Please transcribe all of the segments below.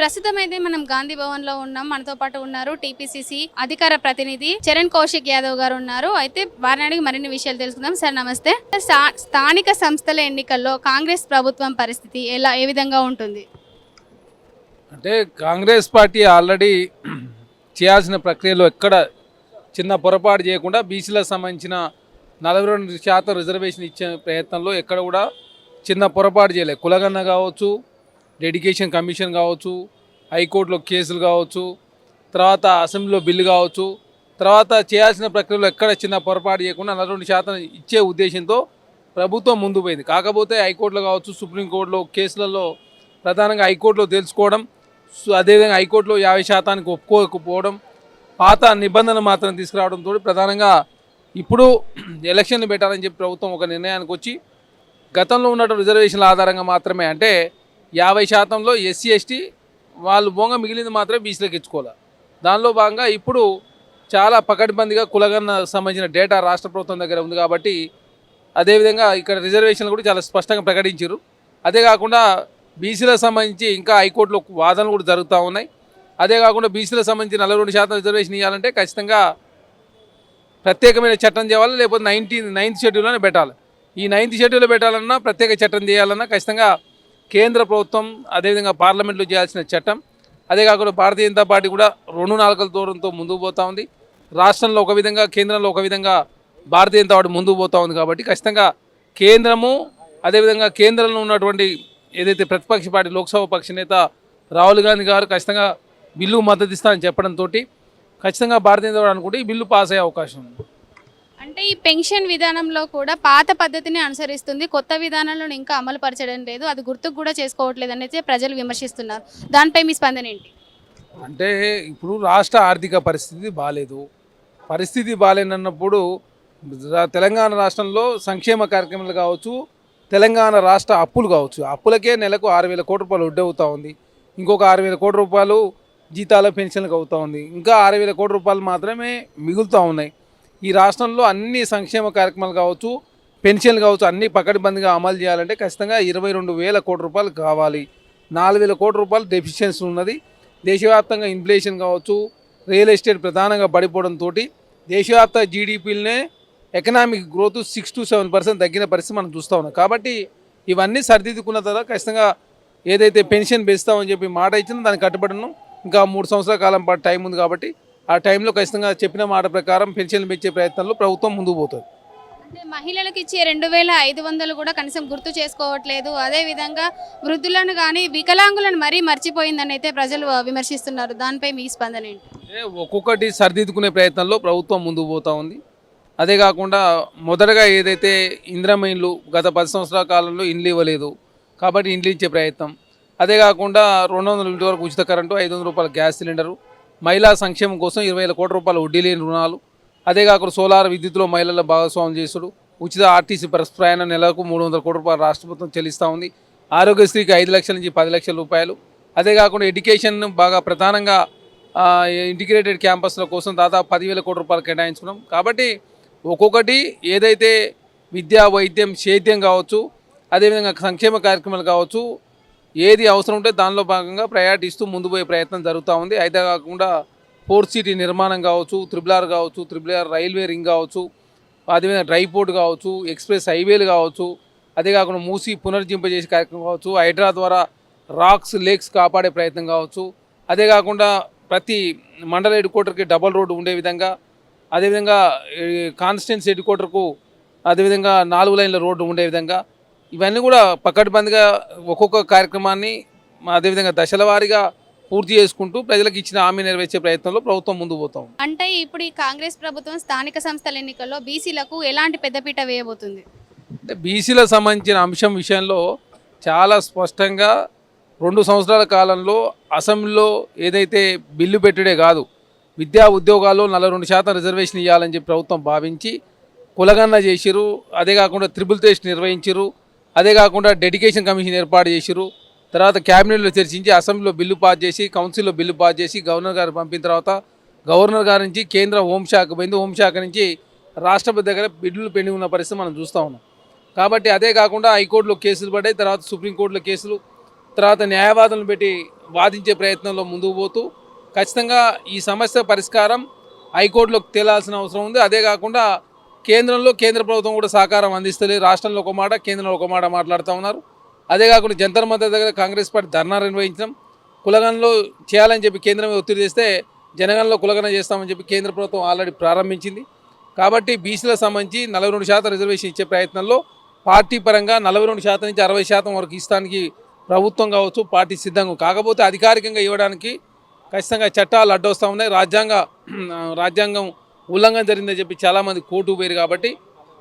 ప్రస్తుతం అయితే మనం గాంధీ భవన్ లో ఉన్నాం. మనతో పాటు ఉన్నారు టీపీసీసీ అధికార ప్రతినిధి చరణ్ కౌశిక్ యాదవ్ గారు ఉన్నారు. అయితే వారిని అడిగి మరిన్ని విషయాలు తెలుసుకుందాం. సార్ నమస్తే. స్థానిక సంస్థల ఎన్నికల్లో కాంగ్రెస్ ప్రభుత్వం పరిస్థితి ఏ విధంగా ఉంటుంది? అంటే కాంగ్రెస్ పార్టీ ఆల్రెడీ చేయాల్సిన ప్రక్రియలో ఎక్కడ చిన్న పొరపాటు చేయకుండా బీసీలకు సంబంధించిన 42% రిజర్వేషన్ ఇచ్చే ప్రయత్నంలో ఎక్కడ కూడా చిన్న పొరపాటు చేయలేదు. కులగన్న కావచ్చు, డెడికేషన్ కమిషన్ కావచ్చు, హైకోర్టులో కేసులు కావచ్చు, తర్వాత అసెంబ్లీలో బిల్లు కావచ్చు, తర్వాత చేయాల్సిన ప్రక్రియలో ఎక్కడ చిన్న పొరపాటు చేయకుండా 42% ఇచ్చే ఉద్దేశంతో ప్రభుత్వం ముందు పోయింది. కాకపోతే హైకోర్టులో కావచ్చు, సుప్రీంకోర్టులో కేసులలో ప్రధానంగా హైకోర్టులో తెలుసుకోవడం, అదేవిధంగా హైకోర్టులో 50% ఒప్పుకోకపోవడం, పాత నిబంధనలు మాత్రం తీసుకురావడంతో ప్రధానంగా ఇప్పుడు ఎలక్షన్లు పెట్టాలని చెప్పి ప్రభుత్వం ఒక నిర్ణయానికి వచ్చి గతంలో ఉన్నటువంటి రిజర్వేషన్ల ఆధారంగా మాత్రమే, అంటే 50%లో ఎస్సీ ఎస్టీ వాళ్ళు బొంగ మిగిలింది మాత్రమే బీసీలకు ఇచ్చుకోవాలి. దానిలో భాగంగా ఇప్పుడు చాలా పకడ్బందీగా కులగన్న సంబంధించిన డేటా రాష్ట్ర ప్రభుత్వం దగ్గర ఉంది కాబట్టి అదేవిధంగా ఇక్కడ రిజర్వేషన్లు కూడా చాలా స్పష్టంగా ప్రకటించారు. అదే కాకుండా బీసీలకు సంబంధించి ఇంకా హైకోర్టులో వాదనలు కూడా జరుగుతూ ఉన్నాయి. అదే కాకుండా బీసీలకు సంబంధించి 42% రిజర్వేషన్ ఇవ్వాలంటే ఖచ్చితంగా ప్రత్యేకమైన చట్టం చేయాలి, లేకపోతే 9th షెడ్యూల్లోనే పెట్టాలి. ఈ 9th షెడ్యూల్లో పెట్టాలన్నా ప్రత్యేక చట్టం చేయాలన్నా ఖచ్చితంగా కేంద్ర ప్రభుత్వం అదేవిధంగా పార్లమెంట్లో చేయాల్సిన చట్టం. అదే కాకుండా భారతీయ జనతా పార్టీ కూడా 2 నాలుకల దూరంతో ముందుకు పోతూ ఉంది. రాష్ట్రంలో ఒక విధంగా, కేంద్రంలో ఒక విధంగా భారతీయ జనతా పార్టీ ముందుకు పోతూ ఉంది. కాబట్టి ఖచ్చితంగా కేంద్రము అదేవిధంగా కేంద్రంలో ఉన్నటువంటి ఏదైతే ప్రతిపక్ష పార్టీ లోక్సభ పక్ష నేత రాహుల్ గాంధీ గారు ఖచ్చితంగా బిల్లు మద్దతు ఇస్తానని చెప్పడంతో ఖచ్చితంగా భారతీయ జనతా పార్టీ అనుకుంటే ఈ బిల్లు పాస్ అయ్యే అవకాశం ఉంది. అంటే ఈ పెన్షన్ విధానంలో కూడా పాత పద్ధతిని అనుసరిస్తుంది, కొత్త విధానంలో ఇంకా అమలు పరచడం లేదు, అది గుర్తుకు కూడా చేసుకోవట్లేదు అనేది ప్రజలు విమర్శిస్తున్నారు. దానిపై మీ స్పందన ఏంటి? అంటే ఇప్పుడు రాష్ట్ర ఆర్థిక పరిస్థితి బాగాలేదు. పరిస్థితి బాగాలేనప్పుడు తెలంగాణ రాష్ట్రంలో సంక్షేమ కార్యక్రమాలు కావచ్చు, తెలంగాణ రాష్ట్ర అప్పులు కావచ్చు, అప్పులకే నెలకు 6,000 కోట్ల రూపాయలు వడ్డీ అవుతూ ఉంది. ఇంకొక 6,000 కోట్ల రూపాయలు జీతాల పెన్షన్లకు అవుతూ ఉంది. ఇంకా 6,000 కోట్ల రూపాయలు మాత్రమే మిగులుతూ ఉన్నాయి. ఈ రాష్ట్రంలో అన్ని సంక్షేమ కార్యక్రమాలు కావచ్చు, పెన్షన్లు కావచ్చు, అన్నీ పకడ్బందీగా అమలు చేయాలంటే ఖచ్చితంగా 22,000 కోట్ల రూపాయలు కావాలి. 4,000 కోట్ల రూపాయలు డెఫిషియన్సీ ఉన్నది. దేశవ్యాప్తంగా ఇన్ఫ్లేషన్ కావచ్చు, రియల్ ఎస్టేట్ ప్రధానంగా పడిపోవడంతో దేశవ్యాప్త జీడిపిలనే ఎకనామిక్ గ్రోత్ 6 to 7% తగ్గిన పరిస్థితి మనం చూస్తూ ఉన్నాం. కాబట్టి ఇవన్నీ సరిదిద్దుకున్న తర్వాత ఖచ్చితంగా ఏదైతే పెన్షన్ పెంచుతామని చెప్పి మాట ఇచ్చినా దానికి కట్టుబడినాం. ఇంకా 3 సంవత్సరాల కాలం పాటు టైం ఉంది కాబట్టి ఆ టైంలో ఖచ్చితంగా చెప్పిన మాట ప్రకారం పెన్షన్లు పెంచే ప్రయత్నంలో ప్రభుత్వం ముందుకు పోతుంది. అంటే మహిళలకు ఇచ్చే 2,500 కూడా కనీసం గుర్తు చేసుకోవట్లేదు. అదేవిధంగా వృద్ధులను కానీ వికలాంగులను మరీ మర్చిపోయిందని అయితే ప్రజలు విమర్శిస్తున్నారు. దానిపై మీ స్పందన ఏంటి? ఒక్కొక్కటి సరిదిద్దుకునే ప్రయత్నంలో ప్రభుత్వం ముందుకు పోతూ ఉంది. అదే కాకుండా మొదటగా ఏదైతే ఇందిరమ్మ ఇండ్లు గత 10 సంవత్సరాల కాలంలో ఇండ్లు ఇవ్వలేదు కాబట్టి ఇండ్లు ఇచ్చే ప్రయత్నం. అదే కాకుండా 200 యూనిట్ల వరకు ఉచిత కరెంటు, 500 రూపాయల గ్యాస్ సిలిండరు, మహిళా సంక్షేమం కోసం 20,000 కోట్ల రూపాయల వడ్డీ లేని రుణాలు, అదే కాకుండా సోలార్ విద్యుత్తులో మహిళల భాగస్వామ్యం చేసుడు, ఉచిత ఆర్టీసీ బస్ ప్రయాణం నెలకు 300 కోట్ల రూపాయలు రాష్ట్ర ప్రభుత్వం చెల్లిస్తూ ఉంది. ఆరోగ్యశ్రీకి 5 లక్షల నుంచి 10 లక్షల రూపాయలు. అదే కాకుండా ఎడ్యుకేషన్ బాగా ప్రధానంగా ఇంటిగ్రేటెడ్ క్యాంపస్ల కోసం దాదాపు 10,000 కోట్ల రూపాయలు కేటాయించుకున్నాం. కాబట్టి ఒక్కొక్కటి ఏదైతే విద్యా, వైద్యం, శైత్యం కావచ్చు, అదేవిధంగా సంక్షేమ కార్యక్రమాలు కావచ్చు, ఏది అవసరం ఉంటే దానిలో భాగంగా ప్రయారిటీ ఇస్తూ ముందు పోయే ప్రయత్నం జరుగుతూ ఉంది. అయితే కాకుండా 4th సిటీ నిర్మాణం కావచ్చు, RRR కావచ్చు, RRR రైల్వే రింగ్ కావచ్చు, అదేవిధంగా డ్రై పోర్ట్ కావచ్చు, ఎక్స్ప్రెస్ హైవేలు కావచ్చు, అదే కాకుండా మూసి పునర్జింపజేసే కార్యక్రమం కావచ్చు, హైడ్రా ద్వారా రాక్స్, లేక్స్ కాపాడే ప్రయత్నం కావచ్చు, అదే కాకుండా ప్రతి మండల హెడ్ క్వార్టర్కి డబల్ రోడ్డు ఉండే విధంగా, అదేవిధంగా కాన్స్టిట్యున్సీ హెడ్ క్వార్టర్కు అదేవిధంగా 4 లైన్ల రోడ్డు ఉండే విధంగా ఇవన్నీ కూడా పకడ్బందీగా ఒక్కొక్క కార్యక్రమాన్ని అదేవిధంగా దశల వారీగా పూర్తి చేసుకుంటూ ప్రజలకు ఇచ్చిన హామీ నెరవేర్చే ప్రయత్నంలో ప్రభుత్వం ముందుకు పోతాం. అంటే ఇప్పుడు ఈ కాంగ్రెస్ ప్రభుత్వం స్థానిక సంస్థల ఎన్నికల్లో బీసీలకు ఎలాంటి పెద్దపీట వేయబోతుంది? అంటే బీసీలకు సంబంధించిన అంశం విషయంలో చాలా స్పష్టంగా 2 సంవత్సరాల కాలంలో అసెంబ్లీలో ఏదైతే బిల్లు పెట్టుడే కాదు, విద్యా ఉద్యోగాల్లో 42% రిజర్వేషన్ ఇవ్వాలని చెప్పి ప్రభుత్వం భావించి కులగన్న చేసిరు. అదే కాకుండా త్రిబుల్ టెస్ట్ నిర్వహించారు. అదే కాకుండా డెడికేషన్ కమిషన్ ఏర్పాటు చేసిరు. తర్వాత క్యాబినెట్లో చర్చించి అసెంబ్లీలో బిల్లు పాస్ చేసి, కౌన్సిల్లో బిల్లు పాస్ చేసి గవర్నర్ గారు పంపిన తర్వాత గవర్నర్ గారి నుంచి కేంద్ర హోంశాఖ పోయింది. హోంశాఖ నుంచి రాష్ట్రపతి దగ్గర బిల్లులు పెండింగ్ ఉన్న పరిస్థితి మనం చూస్తూ ఉన్నాం. కాబట్టి అదే కాకుండా హైకోర్టులో కేసులు పడ్డాయి, తర్వాత సుప్రీంకోర్టులో కేసులు, తర్వాత న్యాయవాదులను పెట్టి వాదించే ప్రయత్నంలో ముందుకు పోతూ ఖచ్చితంగా ఈ సమస్య పరిష్కారం హైకోర్టులోకి తేలాల్సిన అవసరం ఉంది. అదే కాకుండా కేంద్రంలో కేంద్ర ప్రభుత్వం కూడా సహకారం అందిస్తలేదు. రాష్ట్రంలో ఒక మాట, కేంద్రంలో ఒక మాట మాట్లాడుతూ ఉన్నారు. అదే కాకుండా జంతర్ మంతర్ దగ్గర కాంగ్రెస్ పార్టీ ధర్నా నిర్వహించడం, కులగణలో చేయాలని చెప్పి కేంద్రం ఒత్తిడి చేస్తే జనగణలో కులగణ చేస్తామని చెప్పి కేంద్ర ప్రభుత్వం ఆల్రెడీ ప్రారంభించింది. కాబట్టి బీసీలకు సంబంధించి 42% రిజర్వేషన్ ఇచ్చే ప్రయత్నంలో పార్టీ పరంగా 42% నుంచి 60% వరకు ఇస్తానికి ప్రభుత్వం కావచ్చు పార్టీ సిద్ధంగా. కాకపోతే అధికారికంగా ఇవ్వడానికి ఖచ్చితంగా చట్టాలు అడ్డొస్తూ ఉన్నాయి. రాజ్యాంగం ఉల్లంఘన జరిగిందని చెప్పి చాలామంది కోర్టు పోయారు. కాబట్టి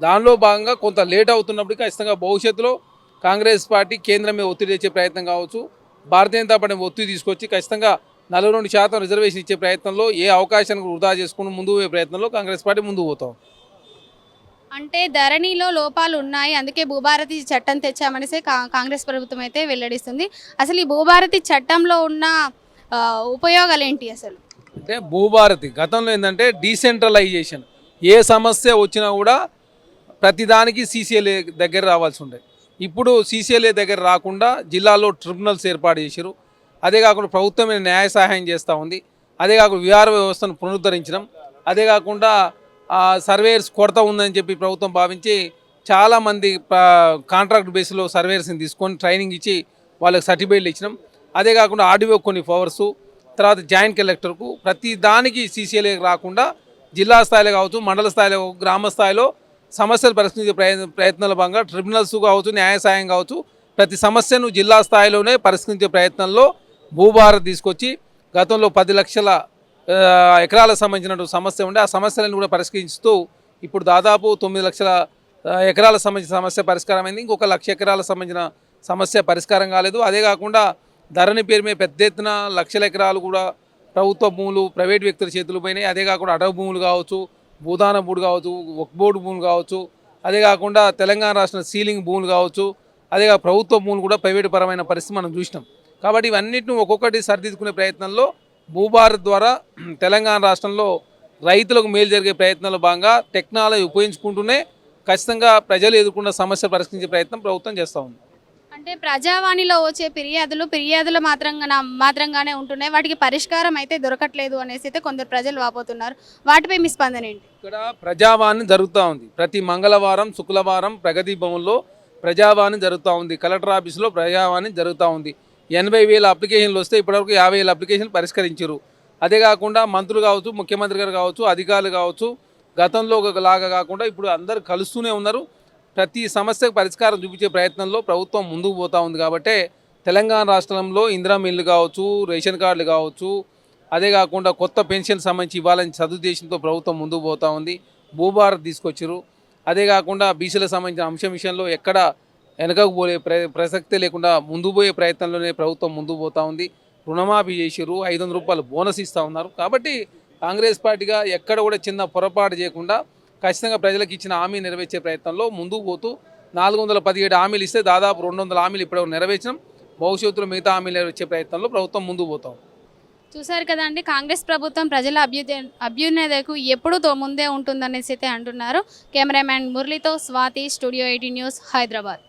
దానిలో భాగంగా కొంత లేట్ అవుతున్నప్పటికీ ఖచ్చితంగా భవిష్యత్తులో కాంగ్రెస్ పార్టీ కేంద్రం మీద ఒత్తిడి తెచ్చే ప్రయత్నం కావచ్చు, భారతీయ జనతా పార్టీ ఒత్తిడి తీసుకొచ్చి ఖచ్చితంగా 42% రిజర్వేషన్ ఇచ్చే ప్రయత్నంలో ఏ అవకాశాన్ని వృధా చేసుకుని ముందుకు పోయే ప్రయత్నంలో కాంగ్రెస్ పార్టీ ముందుకు పోతాం. అంటే ధరణిలో లోపాలు ఉన్నాయి, అందుకే భూభారతి చట్టం తెచ్చామనేసి కాంగ్రెస్ ప్రభుత్వం అయితే వెల్లడిస్తుంది. అసలు ఈ భూభారతి చట్టంలో ఉన్న ఉపయోగాలు ఏంటి అసలు? అంటే భూభారతి గతంలో ఏంటంటే డీసెంట్రలైజేషన్, ఏ సమస్య వచ్చినా కూడా ప్రతిదానికి సీసీఎల్ఏ దగ్గర రావాల్సి ఉండే. ఇప్పుడు సీసీఎల్ఏ దగ్గర రాకుండా జిల్లాలో ట్రిబ్యునల్స్ ఏర్పాటు చేశారు. అదే కాకుండా ప్రభుత్వమే న్యాయ సహాయం చేస్తూ ఉంది. అదే కాకుండా విహార వ్యవస్థను పునరుద్ధరించడం, అదే కాకుండా సర్వేయర్స్ కొరత ఉందని చెప్పి ప్రభుత్వం భావించి చాలామంది కాంట్రాక్ట్ బేస్లో సర్వేయర్స్ని తీసుకొని ట్రైనింగ్ ఇచ్చి వాళ్ళకి సర్టిఫికేట్లు ఇచ్చడం. అదే కాకుండా ఆర్డీఓ కొన్ని పవర్సు, తర్వాత జాయింట్ కలెక్టర్కు ప్రతి దానికి సీసీఎల్ఏ రాకుండా జిల్లా స్థాయిలో కావచ్చు, మండల స్థాయిలో, గ్రామ స్థాయిలో సమస్యలు పరిష్కరించే ప్రయత్నాల భాగంగా ట్రిబ్యునల్స్ కావచ్చు, న్యాయ సహాయం కావచ్చు, ప్రతి సమస్యను జిల్లా స్థాయిలోనే పరిష్కరించే ప్రయత్నంలో భూభారత్ తీసుకొచ్చి గతంలో 10 లక్షల ఎకరాలకు సంబంధించినటువంటి సమస్య ఉండే ఆ సమస్యలను కూడా పరిష్కరిస్తూ ఇప్పుడు దాదాపు 9 లక్షల ఎకరాలకు సంబంధించిన సమస్య పరిష్కారమైంది. ఇంకొక 1,00,000 ఎకరాలకు సంబంధించిన సమస్య పరిష్కారం కాలేదు. అదే కాకుండా ధరణి పేరు మీద పెద్ద ఎత్తున లక్షల ఎకరాలు కూడా ప్రభుత్వ భూములు ప్రైవేట్ వ్యక్తుల చేతులు పోయినాయి. అదే కాకుండా అటవీ భూములు కావచ్చు, భూదాన భూములు కావచ్చు, వక్ఫ్ బోర్డు భూములు కావచ్చు, అదే కాకుండా తెలంగాణ రాష్ట్ర సీలింగ్ భూములు కావచ్చు, అదే ప్రభుత్వ భూములు కూడా ప్రైవేటు పరమైన పరిస్థితి మనం చూసినాం. కాబట్టి ఇవన్నిటిని ఒక్కొక్కటి సరిదిద్దుకునే ప్రయత్నంలో భూభారత్ ద్వారా తెలంగాణ రాష్ట్రంలో రైతులకు మేలు జరిగే ప్రయత్నంలో భాగంగా టెక్నాలజీ ఉపయోగించుకుంటూనే ఖచ్చితంగా ప్రజలు ఎదుర్కొన్న సమస్య పరిష్కరించే ప్రయత్నం ప్రభుత్వం చేస్తూ ఉంది. అంటే ప్రజావాణిలో వచ్చే ఫిర్యాదులు మాత్రంగానే ఉంటున్నాయి, వాటికి పరిష్కారం అయితే దొరకట్లేదు అనేసి అయితే కొందరు ప్రజలు వాపోతున్నారు. వాటిపై మీ స్పందన ఏంటి? ఇక్కడ ప్రజావాణి జరుగుతూ ఉంది. ప్రతి మంగళవారం, శుక్రవారం ప్రగతి భవన్లో ప్రజావాణి జరుగుతూ ఉంది. కలెక్టర్ ఆఫీసులో ప్రజావాణి జరుగుతూ ఉంది. 80,000 అప్లికేషన్లు వస్తే ఇప్పటివరకు 50,000 అప్లికేషన్లు పరిష్కరించారు. అదే కాకుండా మంత్రులు కావచ్చు, ముఖ్యమంత్రి గారు కావచ్చు, అధికారులు కావచ్చు, గతంలో లాగా కాకుండా ఇప్పుడు అందరు కలుస్తూనే ఉన్నారు. ప్రతి సమస్యకు పరిష్కారం చూపించే ప్రయత్నంలో ప్రభుత్వం ముందుకు పోతూ ఉంది. కాబట్టి తెలంగాణ రాష్ట్రంలో ఇందిరమ్మ ఇల్లు కావచ్చు, రేషన్ కార్డులు కావచ్చు, అదే కాకుండా కొత్త పెన్షన్ సంబంధించి ఇవ్వాలని సదుద్దేశంతో ప్రభుత్వం ముందుకు పోతూ ఉంది. భూభారత్ తీసుకొచ్చారు. అదే కాకుండా బీసీలకు సంబంధించిన అంశం విషయంలో ఎక్కడ వెనకకు పోయే ప్రసక్తే లేకుండా ముందు పోయే ప్రయత్నంలోనే ప్రభుత్వం ముందుకు పోతూ ఉంది. రుణమాఫీ చేసారు, 500 రూపాయలు బోనస్ ఇస్తూ ఉన్నారు. కాబట్టి కాంగ్రెస్ పార్టీగా ఎక్కడ కూడా చిన్న పొరపాటు చేయకుండా ఖచ్చితంగా ప్రజలకు ఇచ్చిన హామీ నెరవేర్చే ప్రయత్నంలో ముందుకు పోతూ 417 హామీలు ఇస్తే దాదాపు 200 హామీలు ఇప్పటివరకు నెరవేర్చడం, భవిష్యత్తులో మిగతా హామీలు నెరవేర్చే ప్రయత్నంలో ప్రభుత్వం ముందుకు పోతాం. చూసారు కదండి, కాంగ్రెస్ ప్రభుత్వం ప్రజల అభ్యున్నతకు ఎప్పుడూ ముందే ఉంటుందనేసి అయితే అంటున్నారు. కెమెరామ్యాన్ మురళితో స్వాతి, స్టూడియో 18 న్యూస్, హైదరాబాద్.